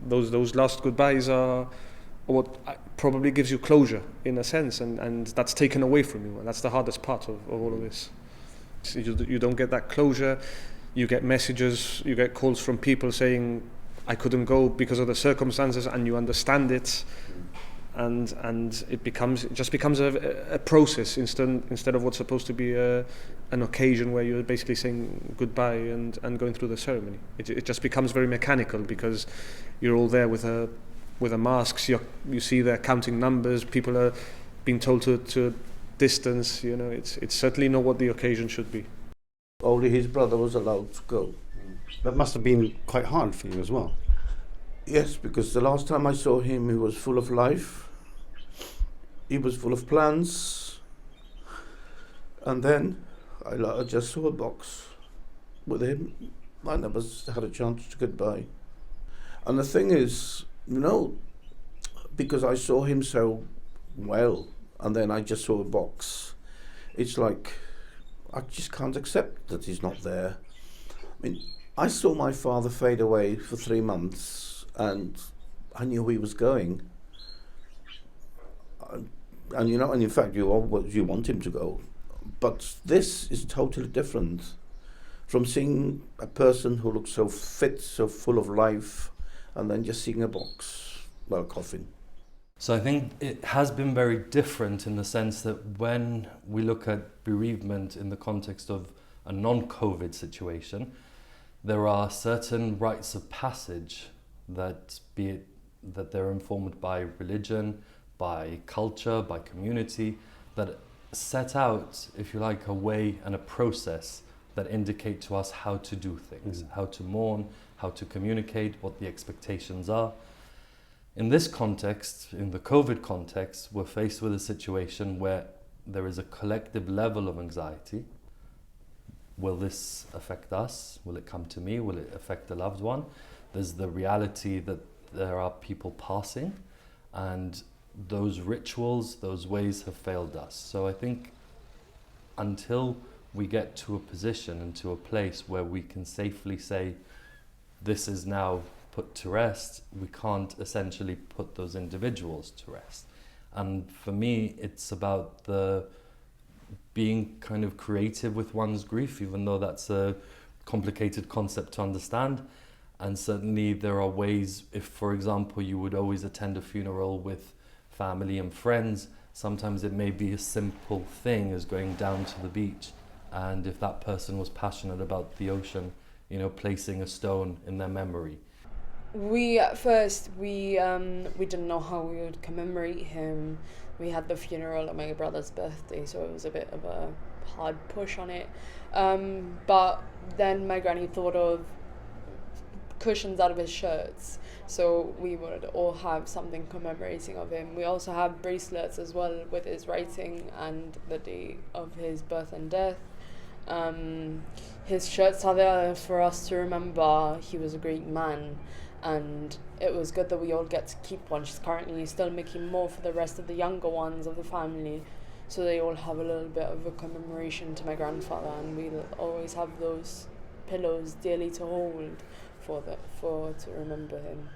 those last goodbyes are what probably gives you closure in a sense, and that's taken away from you, and that's the hardest part of all of this. So you don't get that closure. You get messages, you get calls from people saying, I couldn't go because of the circumstances, and you understand it, and it just becomes a process instead of what's supposed to be an occasion where you're basically saying goodbye and going through the ceremony. It just becomes very mechanical because you're all there with a masks. You see they're counting numbers. People are being told to distance. It's certainly not what the occasion should be. Only his brother was allowed to go. That must have been quite hard for you as well. Yes, because the last time I saw him, he was full of life. He was full of plans. And then I just saw a box with him. I never had a chance to get by. And the thing is, because I saw him so well, and then I just saw a box, it's like I just can't accept that he's not there. I mean, I saw my father fade away for 3 months, and I knew he was going. And in fact, you want him to go. But this is totally different from seeing a person who looks so fit, so full of life, and then just seeing a box, a coffin. So I think it has been very different in the sense that when we look at bereavement in the context of a non-COVID situation, there are certain rites of passage that, be it that they're informed by religion, by culture, by community, that set out, if you like, a way and a process that indicate to us how to do things, how to mourn, how to communicate, what the expectations are. In this context, in the COVID context, we're faced with a situation where there is a collective level of anxiety. Will this affect us? Will it come to me? Will it affect a loved one? There's the reality that there are people passing, and those rituals, those ways have failed us. So I think until we get to a position and to a place where we can safely say, this is now put to rest, we can't essentially put those individuals to rest. And for me, it's about being kind of creative with one's grief, even though that's a complicated concept to understand. And certainly there are ways, if for example you would always attend a funeral with family and friends, sometimes it may be a simple thing as going down to the beach, and if that person was passionate about the ocean, placing a stone in their memory. At first we didn't know how we would commemorate him. We had the funeral on my brother's birthday, so it was a bit of a hard push on it. But then my granny thought of cushions out of his shirts, so we would all have something commemorating of him. We also have bracelets as well with his writing and the date of his birth and death. His shirts are there for us to remember he was a great man, and it was good that we all get to keep one. She's currently still making more for the rest of the younger ones of the family, so they all have a little bit of a commemoration to my grandfather, and we'll always have those pillows daily to hold to remember him.